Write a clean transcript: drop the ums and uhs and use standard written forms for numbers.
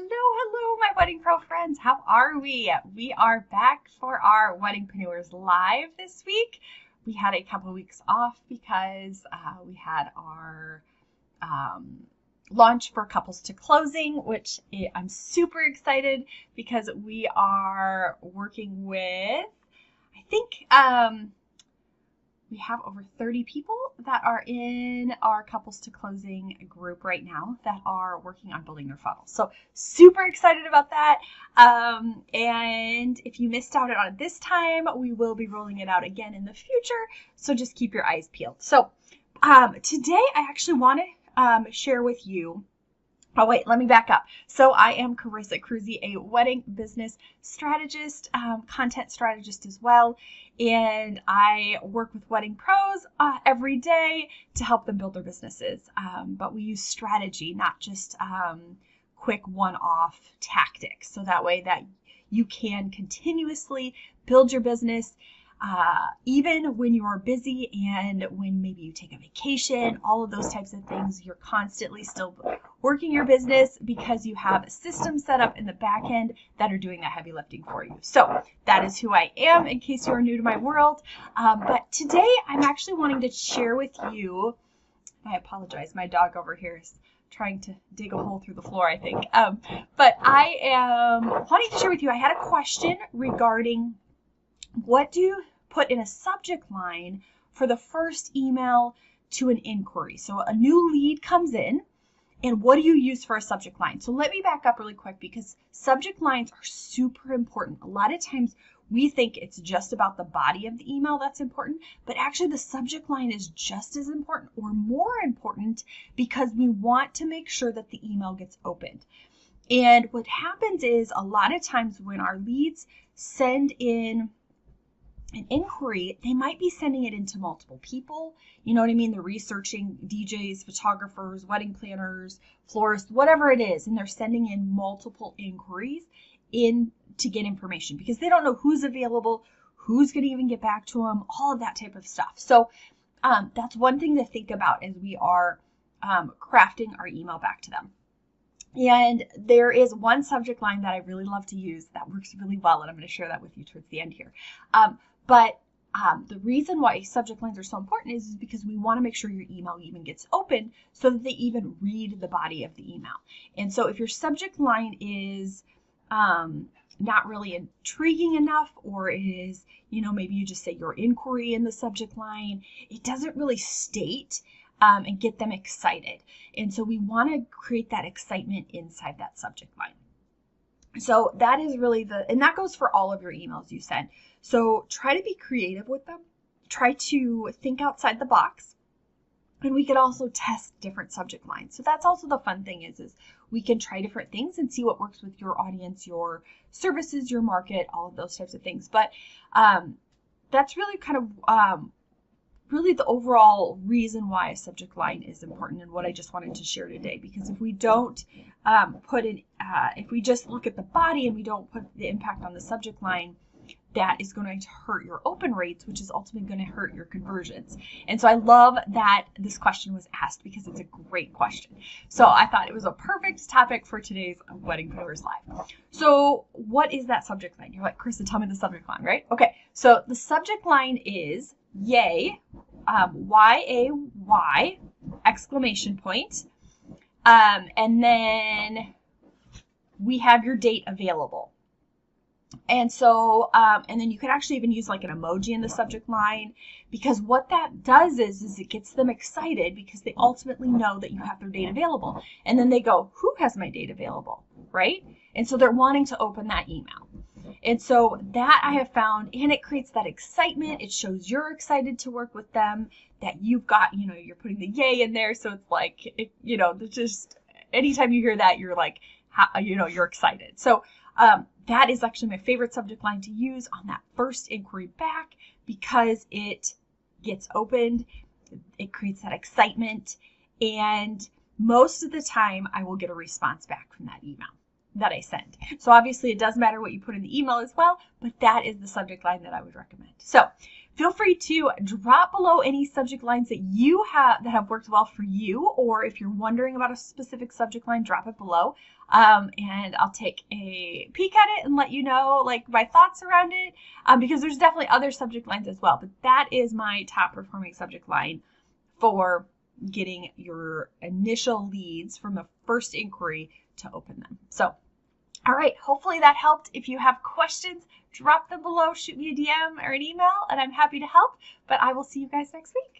Hello, my Wedding Pro friends. How are we? We are back for our Weddingpreneurs Live this week. We had a couple weeks off because we had our launch for Couples to Closing, which I'm super excited because we are working with, I think, we have over 30 people that are in our Couples to Closing group right now that are working on building their funnel. So super excited about that. And if you missed out on it this time, we will be rolling it out again in the future. So just keep your eyes peeled. So today I actually want to share with you. Oh, wait, let me back up. So I am Carissa Cruzy, a wedding business strategist, content strategist as well. And I work with wedding pros every day to help them build their businesses. But we use strategy, not just quick one-off tactics. So that way that you can continuously build your business even when you are busy and when maybe you take a vacation, all of those types of things, you're constantly still working your business because you have systems set up in the back end that are doing that heavy lifting for you. So that is who I am in case you are new to my world. But today I'm actually wanting to share with you, I apologize, my dog over here is trying to dig a hole through the floor, I think. But I am wanting to share with you, I had a question regarding what do you put in a subject line for the first email to an inquiry? So a new lead comes in, and what do you use for a subject line? So let me back up really quick because subject lines are super important. A lot of times we think it's just about the body of the email that's important, but actually the subject line is just as important or more important because we want to make sure that the email gets opened. And what happens is a lot of times when our leads send in an inquiry, they might be sending it into multiple people. You know what I mean? They're researching DJs, photographers, wedding planners, florists, whatever it is. And they're sending in multiple inquiries in to get information because they don't know who's available, who's going to even get back to them, all of that type of stuff. So that's one thing to think about as we are crafting our email back to them. And there is one subject line that I really love to use that works really well, and I'm going to share that with you towards the end here. But the reason why subject lines are so important is because we want to make sure your email even gets open so that they even read the body of the email. And so if your subject line is not really intriguing enough, or is, maybe you just say your inquiry in the subject line, it doesn't really state and get them excited. And so we want to create that excitement inside that subject line. So that is really and that goes for all of your emails you send. So try to be creative with them. Try to think outside the box. And we could also test different subject lines. So that's also the fun thing is we can try different things and see what works with your audience, your services, your market, all of those types of things. But that's really kind of really the overall reason why a subject line is important and what I just wanted to share today. Because if we don't if we just look at the body and we don't put the impact on the subject line, that is going to hurt your open rates, which is ultimately going to hurt your conversions. And so I love that this question was asked because it's a great question. So I thought it was a perfect topic for today's Weddingpreneurs Live. So what is that subject line? You're like, Krista, tell me the subject line, right? Okay, so the subject line is yay, Y-A-Y, exclamation point. And then we have your date available. And so, and then you can actually even use like an emoji in the subject line, because what that does is it gets them excited because they ultimately know that you have their date available. And then they go, who has my date available, right? And so they're wanting to open that email. And so that I have found, and it creates that excitement. It shows you're excited to work with them, that you've got, you're putting the yay in there. So it's like, just anytime you hear that, you're like, you're excited. So, that is actually my favorite subject line to use on that first inquiry back because it gets opened, it creates that excitement, and most of the time I will get a response back from that email that I send. So obviously it does matter what you put in the email as well, but that is the subject line that I would recommend. So Feel free to drop below any subject lines that you have that have worked well for you, or if you're wondering about a specific subject line, drop it below. And I'll take a peek at it and let you know like my thoughts around it, because there's definitely other subject lines as well, but that is my top performing subject line for getting your initial leads from the first inquiry to open them. So, all right, hopefully that helped. If you have questions, drop them below, shoot me a DM or an email, and I'm happy to help. But I will see you guys next week.